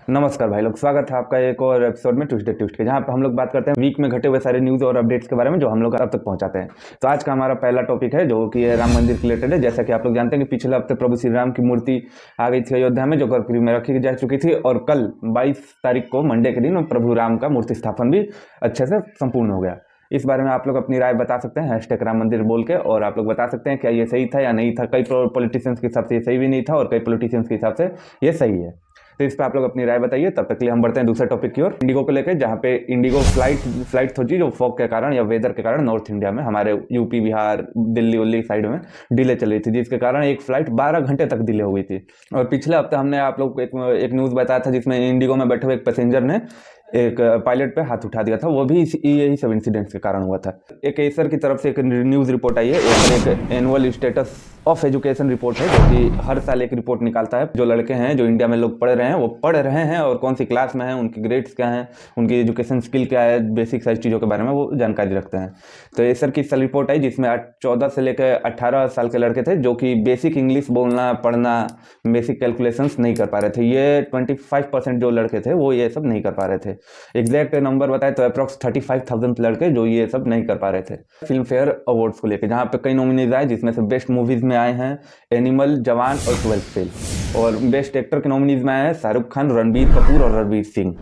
नमस्कार भाई लोग, स्वागत है आपका एक और एपिसोड में ट्यूसडे ट्यूस्ट के, जहाँ पे हम लोग बात करते हैं वीक में घटे हुए सारे न्यूज़ और अपडेट्स के बारे में जो हम लोग अब तक पहुंचाते हैं। तो आज का हमारा पहला टॉपिक है जो कि राम मंदिर के रिलेटेड है। जैसा कि आप लोग जानते हैं कि पिछले हफ्ते प्रभु श्री राम की मूर्ति आ गई थी अयोध्या में, जो गर्भगृह में रखी जा चुकी थी, और कल 22 तारीख को मंडे के दिन प्रभु राम का मूर्ति स्थापन भी अच्छे से संपूर्ण हो गया। इस बारे में आप लोग अपनी राय बता सकते हैं हैशटैग राम मंदिर बोल के, और आप लोग बता सकते हैं क्या ये सही था या नहीं था। कई पॉलिटिशियंस के हिसाब से ये सही भी नहीं था और कई पॉलिटिशियंस के हिसाब से ये सही है। तो इस पर आप लोग अपनी राय बताइए। तब तक के लिए हम बढ़ते हैं दूसरे टॉपिक की ओर, इंडिगो को लेकर, जहाँ पे इंडिगो फ्लाइट थी जो फॉग के कारण या वेदर के कारण नॉर्थ इंडिया में हमारे यूपी बिहार दिल्ली उल्ली साइड में डिले चल रही थी, जिसके कारण एक फ्लाइट 12 घंटे तक डिले हो गई थी। और पिछले हफ्ते हमने आप लोग को एक न्यूज़ बताया था जिसमें इंडिगो में बैठे हुए एक पैसेंजर ने एक पायलट पे हाथ उठा दिया था, वो भी यही सब इंसिडेंट्स के कारण हुआ था। एक एसर की तरफ से एक न्यूज़ रिपोर्ट आई है। एसर एक annual status of education report है जो कि हर साल एक रिपोर्ट निकालता है। जो लड़के हैं जो इंडिया में लोग पढ़ रहे हैं वो पढ़ रहे हैं और कौन सी क्लास में हैं, उनकी ग्रेड्स क्या हैं, उनकी एजुकेशन स्किल क्या है, बेसिक सारी चीज़ों के बारे में वो जानकारी रखते हैं। तो एसर की साल रिपोर्ट आई जिसमें 14 से लेकर 18 साल के लड़के थे जो कि बेसिक इंग्लिश बोलना पढ़ना बेसिक कैलकुलेशंस नहीं कर पा रहे थे। ये 25% जो लड़के थे वो ये सब नहीं कर पा रहे थे। एग्जैक्ट नंबर बताए तो अप्रॉक्स 35,000 लड़के जो ये सब नहीं कर पा रहे थे। फिल्म फेयर अवार्ड्स को लेकर जहाँ पे कई नॉमिनीज आए, जिसमें से बेस्ट मूवीज में आए हैं एनिमल, जवान और 12th फेल, और बेस्ट एक्टर के नॉमिनीज में आए हैं शाहरुख खान, रणबीर कपूर और रणवीर सिंह।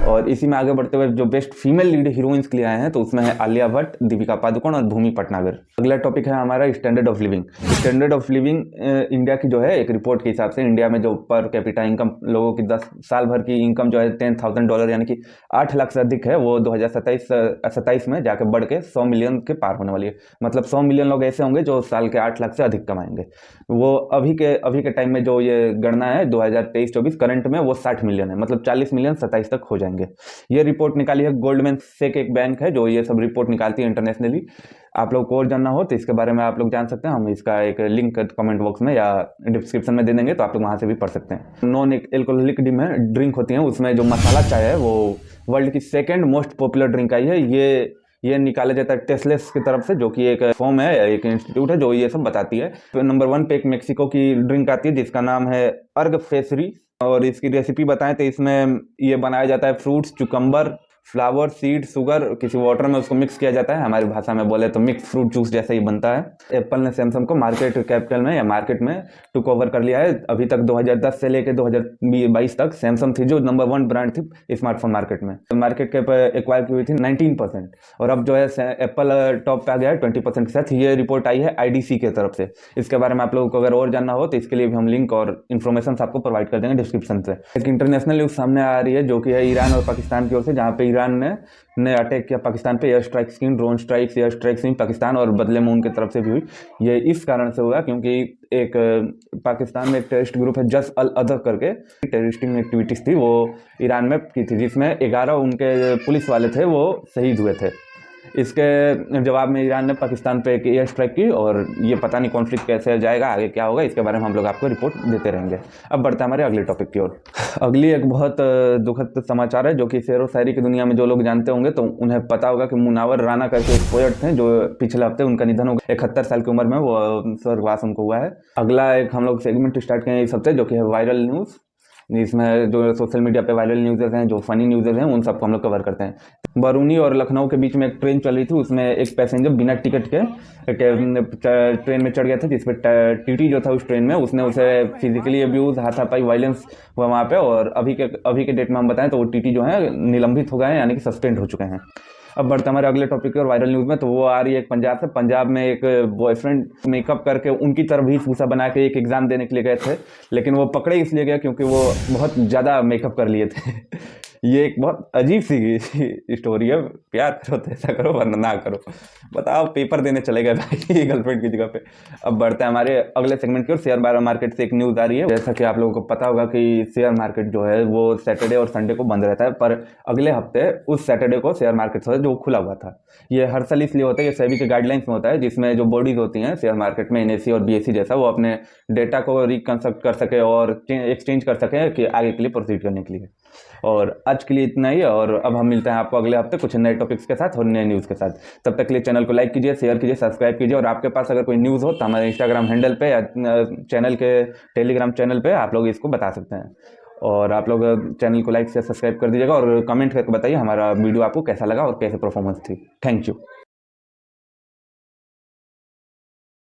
और इसी में आगे बढ़ते हुए जो बेस्ट फीमेल लीड हीरोइंस के लिए आए हैं तो उसमें है आलिया भट्ट, दीपिका पादुकोण और भूमि पटनागर। अगला टॉपिक है हमारा standard of living. Standard of living India की जो है एक रिपोर्ट के हिसाब से इंडिया में जो पर कैपिटा इनकम लोगों की 10 साल भर की इनकम जो है $10,000 यानी कि 8 लाख से अधिक है, वो 2027 में जाकर बढ़ के 100 मिलियन के पार होने वाली है। मतलब 100 मिलियन लोग ऐसे होंगे जो साल के 8 लाख से अधिक कमाएंगे। वो अभी के टाइम में जो ये गणना है 2023-24 करंट में वो 60 मिलियन है, मतलब 40 मिलियन 27 तक हो जाएंगे। ये रिपोर्ट निकाली है गोल्डमैन सैक, एक बैंक है जो ये सब रिपोर्ट निकालती है इंटरनेशनली। आप लोग को और जानना हो तो इसके बारे में आप लोग जान सकते हैं, हम इसका एक लिंक कमेंट बॉक्स में या डिस्क्रिप्शन में दे देंगे, तो आप लोग वहाँ से भी पढ़ सकते हैं। नॉन एल्कोहलिक ड्रिंक होती है, उसमें जो मसाला चाय है वो वर्ल्ड की second most popular drink I है। ये निकाला जाता है टेस्लेस की तरफ से, जो कि एक फॉर्म है, एक इंस्टीट्यूट है जो ये सब बताती है। तो नंबर 1 पे एक मेक्सिको की ड्रिंक आती है जिसका नाम है अर्ग फेसरी, और इसकी रेसिपी बताएं तो इसमें ये बनाया जाता है फ्रूट्स, चुकम्बर, फ्लावर, सीड, शुगर, किसी वाटर में उसको मिक्स किया जाता है। हमारी भाषा में बोले तो मिक्स फ्रूट जूस जैसा ही बनता है। एप्पल ने सैमसंग को मार्केट कैपिटल में या मार्केट में टुक ओवर कर लिया है। अभी तक 2010 से लेकर 2022 तक सैमसंग थी जो नंबर 1 ब्रांड थी स्मार्टफोन मार्केट में। मार्केट कैप एक्वायर की हुई थी 19%, और अब जो है एप्पल टॉप पे आ गया है 20% के साथ। ये रिपोर्ट आई है IDC की तरफ से। इसके बारे में आप लोगों को अगर और जानना हो तो इसके लिए भी हम लिंक और इन्फॉर्मेशन आपको प्रोवाइड कर देंगे डिस्क्रिप्शन से। एक इंटरनेशनल न्यूज सामने आ रही है जो कि है ईरान और पाकिस्तान की ओर से, जहाँ पे ईरान ने अटैक किया पाकिस्तान पे, एयर स्ट्राइक्स की, ड्रोन स्ट्राइक्स, एयर स्ट्राइक्स हुई पाकिस्तान, और बदले में उनकी तरफ से भी हुई। ये इस कारण से हुआ क्योंकि एक पाकिस्तान में एक टेररिस्ट ग्रुप है जस अल अदर करके, टेररिस्टिंग एक्टिविटीज थी वो ईरान में की थी, जिसमें 11 उनके पुलिस वाले थे वो शहीद हुए थे। इसके जवाब में ईरान ने पाकिस्तान पे एक एयर स्ट्राइक की, और ये पता नहीं कॉन्फ्लिक्ट कैसे जाएगा, आगे क्या होगा, इसके बारे में हम लोग आपको रिपोर्ट देते रहेंगे। अब बढ़ते हैं हमारे अगले टॉपिक की ओर। अगली एक बहुत दुखद समाचार है जो कि शेर व शायरी की दुनिया में जो लोग जानते होंगे तो उन्हें पता होगा कि मुनावर राना करके एक पोएट थे जो पिछले हफ्ते उनका निधन हो गया। 71 साल की उम्र में वो स्वर्गवास उनको हुआ है। अगला एक हम लोग सेगमेंट स्टार्ट किए इस हफ्ते जो कि है वायरल न्यूज़, जिसमें जो सोशल मीडिया पे वायरल न्यूज़ हैं, जो फनी न्यूज़ हैं, उन सबको हम लोग कवर करते हैं। बरूनी और लखनऊ के बीच में एक ट्रेन चल रही थी, उसमें एक पैसेंजर बिना टिकट के ट्रेन में चढ़ गया था, जिसपे टीटी जो था उस ट्रेन में उसने उसे फिजिकली अब्यूज, हाथापाई, वायलेंस हुआ वहाँ पे। और अभी के डेट में हम बताएं तो वो टीटी जो है निलंबित हो गए हैं, यानी कि सस्पेंड हो चुके हैं। अब बढ़ते हमारे अगले टॉपिक और वायरल न्यूज़ में, तो वो आ रही है एक पंजाब से। पंजाब में एक बॉयफ्रेंड मेकअप करके उनकी तरफ ही भूसा बना के एक एग्ज़ाम देने के लिए गए थे, लेकिन वो पकड़े इसलिए गए क्योंकि वो बहुत ज़्यादा मेकअप कर लिए थे। ये एक बहुत अजीब सी स्टोरी है। प्यार करो तो ऐसा करो वरना ना करो। बताओ, पेपर देने चले गए भाई गर्लफ्रेंड की जगह पे। अब बढ़ते हैं हमारे अगले सेगमेंट की ओर। शेयर मार्केट से एक न्यूज़ आ रही है। जैसा कि आप लोगों को पता होगा कि शेयर मार्केट जो है वो सैटरडे और संडे को बंद रहता है, पर अगले हफ्ते उस सैटरडे को शेयर मार्केट जो खुला हुआ था। ये हर साल इसलिए होता है, ये सेबी के गाइडलाइंस में होता है, जिसमें जो बॉडीज होती हैं शेयर मार्केट में, NSE और BSE जैसा, वो अपने डेटा को रिकंस्ट्रक्ट कर सके और एक्सचेंज कर सके कि आगे के लिए प्रोसीड करने के लिए। और आज के लिए इतना ही, और अब हम मिलते हैं आपको अगले हफ्ते कुछ नए टॉपिक्स के साथ और नए न्यूज़ के साथ। तब तक के लिए चैनल को लाइक कीजिए, शेयर कीजिए, सब्सक्राइब कीजिए, और आपके पास अगर कोई न्यूज़ हो तो हमारे इंस्टाग्राम हैंडल पे या चैनल के टेलीग्राम चैनल पे आप लोग इसको बता सकते हैं। और आप लोग चैनल को लाइक से सब्सक्राइब कर दीजिएगा और कमेंट करके बताइए हमारा वीडियो आपको कैसा लगा और कैसे परफॉर्मेंस थी। Thank you.